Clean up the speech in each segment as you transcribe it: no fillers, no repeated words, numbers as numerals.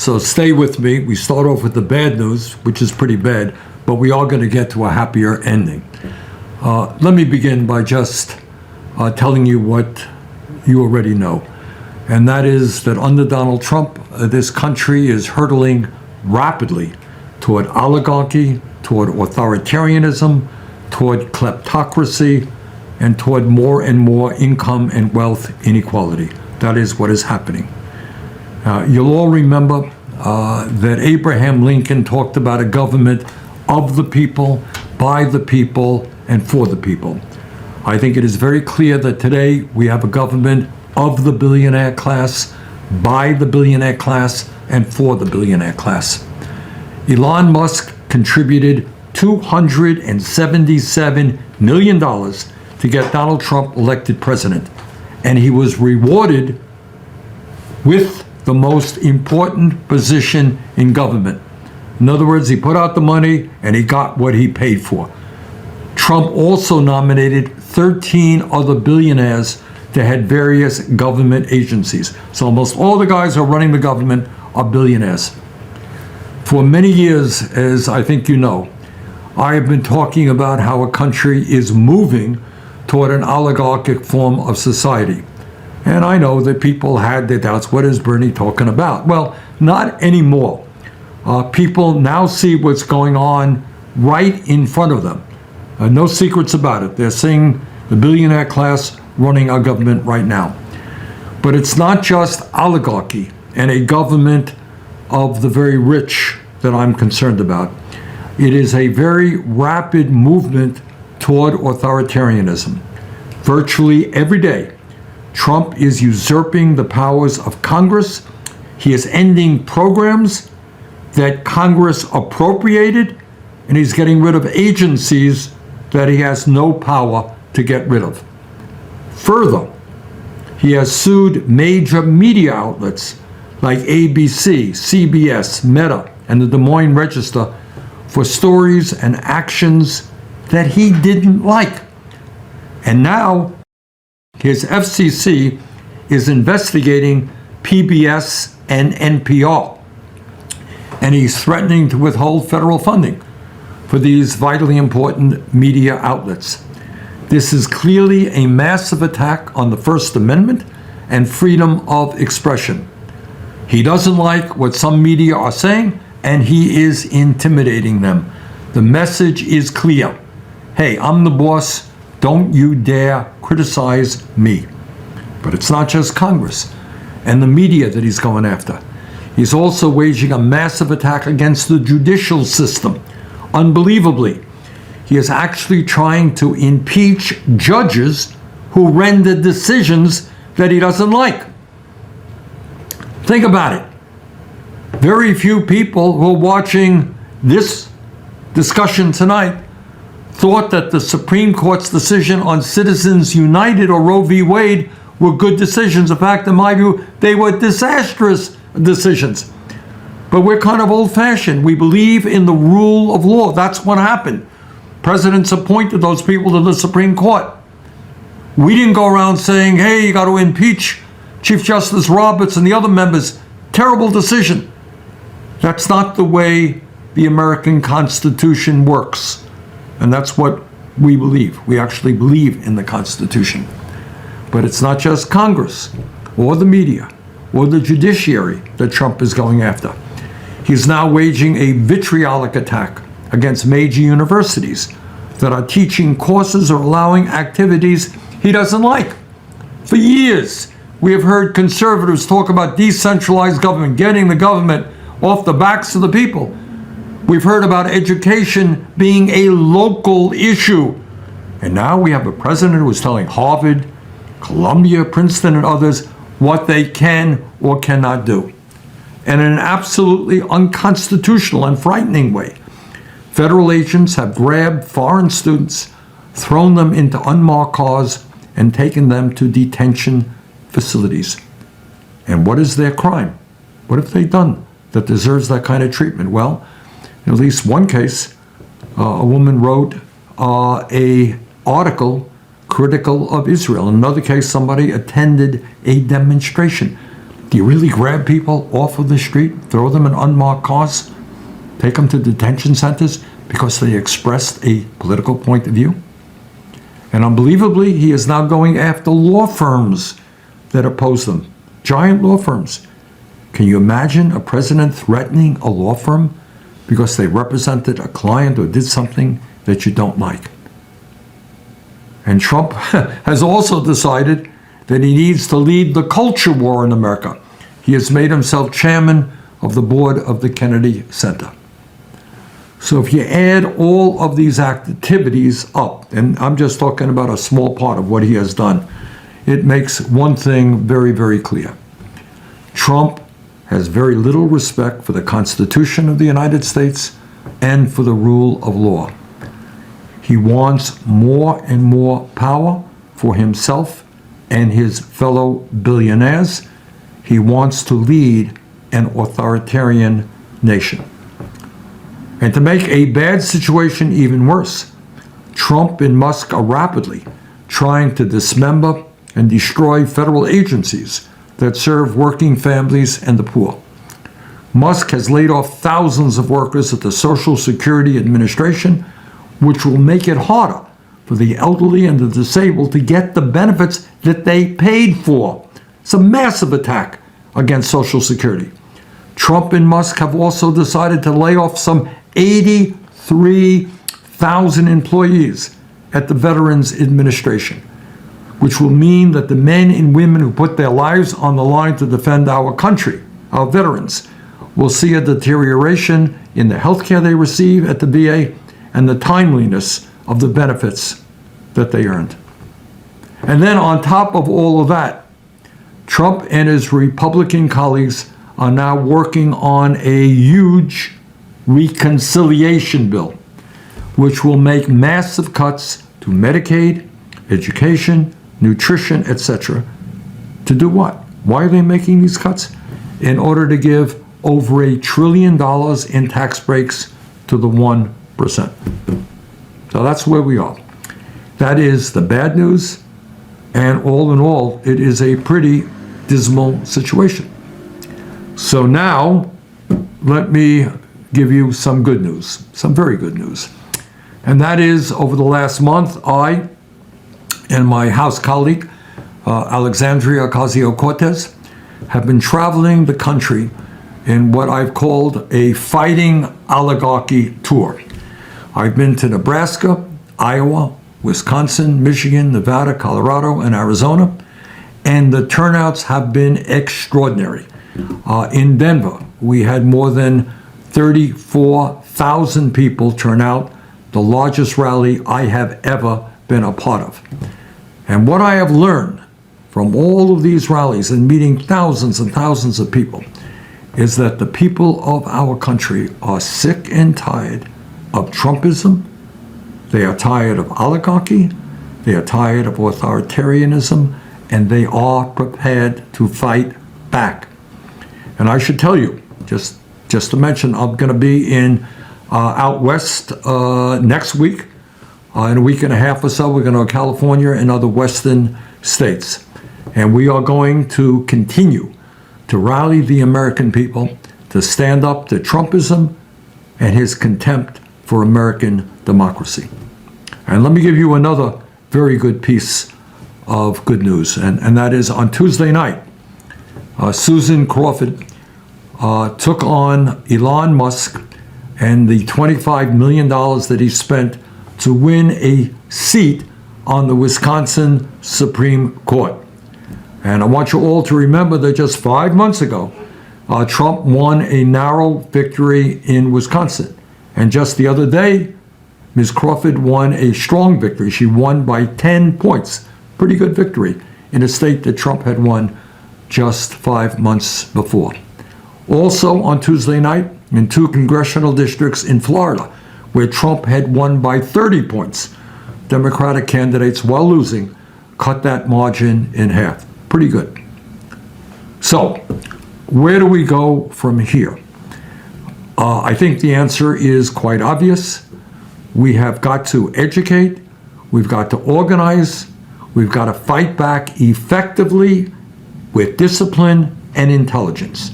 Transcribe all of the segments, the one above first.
So stay with me. We start off with the bad news, which is pretty bad, but we are going to get to a happier ending. Let me begin by just telling you what you already know. And that is that under Donald Trump, this country is hurtling rapidly toward oligarchy, toward authoritarianism, toward kleptocracy, and toward more and more income and wealth inequality. That is what is happening. You'll all remember that Abraham Lincoln talked about a government of the people, by the people, and for the people. I think it is very clear that today we have a government of the billionaire class, by the billionaire class, and for the billionaire class. Elon Musk contributed $277 million to get Donald Trump elected president, and he was rewarded with the most important position in government. In other words, he put out the money and he got what he paid for. Trump also nominated 13 other billionaires to head various government agencies. So almost all the guys who are running the government are billionaires. For many years, as I think you know, I have been talking about how a country is moving toward an oligarchic form of society. And I know that people had their doubts. What is Bernie talking about? Well, not anymore. People now see what's going on right in front of them. No secrets about it. They're seeing the billionaire class running our government right now. But it's not just oligarchy and a government of the very rich that I'm concerned about. It is a very rapid movement toward authoritarianism. Virtually every day, Trump is usurping the powers of Congress. He is ending programs that Congress appropriated, and he's getting rid of agencies that he has no power to get rid of. Further, he has sued major media outlets like ABC, CBS, Meta, and the Des Moines Register for stories and actions that he didn't like. And now his FCC is investigating PBS and NPR. And he's threatening to withhold federal funding for these vitally important media outlets. This is clearly a massive attack on the First Amendment and freedom of expression. He doesn't like what some media are saying, and he is intimidating them. The message is clear. Hey, I'm the boss. Don't you dare criticize me. But it's not just Congress and the media that he's going after. He's also waging a massive attack against the judicial system. Unbelievably, he is actually trying to impeach judges who render decisions that he doesn't like. Think about it. Very few people who are watching this discussion tonight thought that the Supreme Court's decision on Citizens United or Roe v. Wade were good decisions. In fact, in my view, they were disastrous decisions. But we're kind of old-fashioned. We believe in the rule of law. That's what happened. Presidents appointed those people to the Supreme Court. We didn't go around saying, hey, you got to impeach Chief Justice Roberts and the other members. Terrible decision. That's not the way the American Constitution works. And that's what we believe. We actually believe in the Constitution. But it's not just Congress or the media or the judiciary that Trump is going after. He's now waging a vitriolic attack against major universities that are teaching courses or allowing activities he doesn't like. For years, we have heard conservatives talk about decentralized government, getting the government off the backs of the people. We've heard about education being a local issue. And now we have a president who is telling Harvard, Columbia, Princeton, and others what they can or cannot do. And in an absolutely unconstitutional and frightening way, federal agents have grabbed foreign students, thrown them into unmarked cars, and taken them to detention facilities. And what is their crime? What have they done that deserves that kind of treatment? Well, in at least one case, a woman wrote an article critical of Israel. In another case, somebody attended a demonstration. Do you really grab people off of the street, throw them in unmarked cars, take them to detention centers because they expressed a political point of view? And unbelievably, he is now going after law firms that oppose them, giant law firms. Can you imagine a president threatening a law firm because they represented a client or did something that you don't like? And Trump has also decided that he needs to lead the culture war in America. He has made himself chairman of the board of the Kennedy Center. So if you add all of these activities up, and I'm just talking about a small part of what he has done, it makes one thing very, very clear. Trump has very little respect for the Constitution of the United States and for the rule of law. He wants more and more power for himself and his fellow billionaires. He wants to lead an authoritarian nation. And to make a bad situation even worse, Trump and Musk are rapidly trying to dismember and destroy federal agencies that serve working families and the poor. Musk has laid off thousands of workers at the Social Security Administration, which will make it harder for the elderly and the disabled to get the benefits that they paid for. It's a massive attack against Social Security. Trump and Musk have also decided to lay off some 83,000 employees at the Veterans Administration, which will mean that the men and women who put their lives on the line to defend our country, our veterans, will see a deterioration in the health care they receive at the VA and the timeliness of the benefits that they earned. And then on top of all of that, Trump and his Republican colleagues are now working on a huge reconciliation bill, which will make massive cuts to Medicaid, education, nutrition, etc. To do what? Why are they making these cuts? In order to give over $1 trillion in tax breaks to the 1%. So that's where we are. That is the bad news, and all in all, it is a pretty dismal situation. So now, let me give you some good news, some very good news. And that is, over the last month, I and my House colleague, Alexandria Ocasio-Cortez, have been traveling the country in what I've called a fighting oligarchy tour. I've been to Nebraska, Iowa, Wisconsin, Michigan, Nevada, Colorado, and Arizona, and the turnouts have been extraordinary. In Denver, we had more than 34,000 people turn out, the largest rally I have ever been a part of. And what I have learned from all of these rallies and meeting thousands and thousands of people is that the people of our country are sick and tired of Trumpism. They are tired of oligarchy. They are tired of authoritarianism, and they are prepared to fight back. And I should tell you, just to mention, I'm going to be in out west next week. In a week and a half or so, we're going to go to California and other western states. And we are going to continue to rally the American people to stand up to Trumpism and his contempt for American democracy. And let me give you another very good piece of good news, and that is on Tuesday night, Susan Crawford took on Elon Musk and the $25 million that he spent to win a seat on the Wisconsin Supreme Court. And I want you all to remember that just 5 months ago, Trump won a narrow victory in Wisconsin. And just the other day, Ms. Crawford won a strong victory. She won by 10 points. Pretty good victory in a state that Trump had won just 5 months before. Also on Tuesday night, in 2 congressional districts in Florida, where Trump had won by 30 points, Democratic candidates, while losing, cut that margin in half. Pretty good. So, where do we go from here? I think the answer is quite obvious. We have got to educate, we've got to organize, we've got to fight back effectively with discipline and intelligence.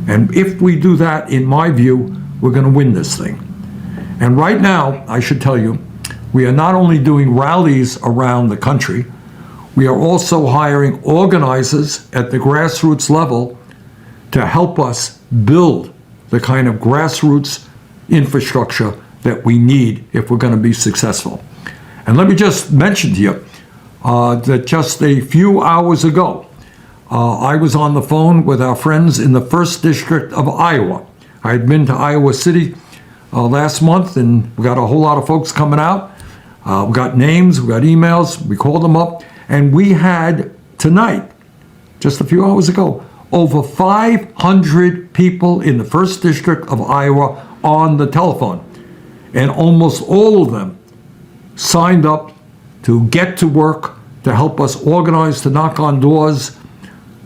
And if we do that, in my view, we're going to win this thing. And right now, I should tell you, we are not only doing rallies around the country, we are also hiring organizers at the grassroots level to help us build the kind of grassroots infrastructure that we need if we're going to be successful. And let me just mention to you that just a few hours ago, I was on the phone with our friends in the 1st District of Iowa. I had been to Iowa City last month, and we got a whole lot of folks coming out. We got names, we got emails, we called them up, and we had tonight, just a few hours ago, over 500 people in the 1st District of Iowa on the telephone. And almost all of them signed up to get to work, to help us organize, to knock on doors,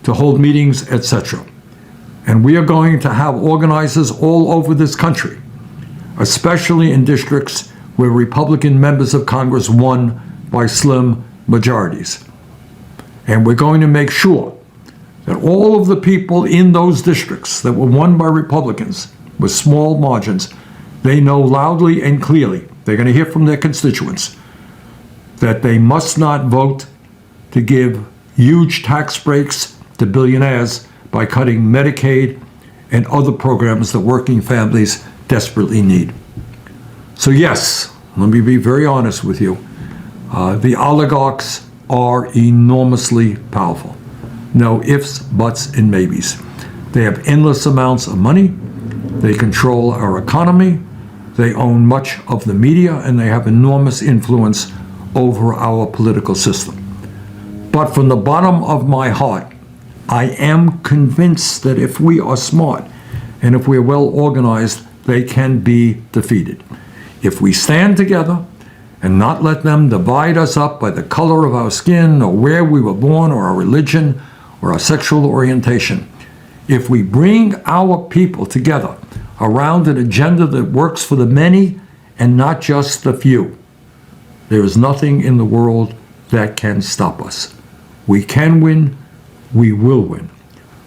to hold meetings, etc. And we are going to have organizers all over this country, especially in districts where Republican members of Congress won by slim majorities. And we're going to make sure that all of the people in those districts that were won by Republicans with small margins, they know loudly and clearly, they're going to hear from their constituents, that they must not vote to give huge tax breaks to billionaires by cutting Medicaid and other programs that working families desperately need. So yes, let me be very honest with you. The oligarchs are enormously powerful. No ifs, buts, and maybes. They have endless amounts of money. They control our economy. They own much of the media, and they have enormous influence over our political system. But from the bottom of my heart, I am convinced that if we are smart and if we're well organized, they can be defeated. If we stand together and not let them divide us up by the color of our skin or where we were born or our religion or our sexual orientation, if we bring our people together around an agenda that works for the many and not just the few, there is nothing in the world that can stop us. We can win. We will win.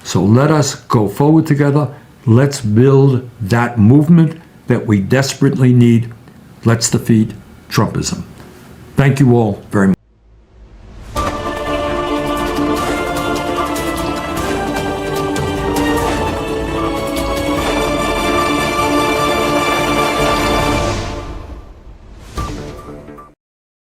So let us go forward together. Let's build that movement that we desperately need. Let's defeat Trumpism. Thank you all very much.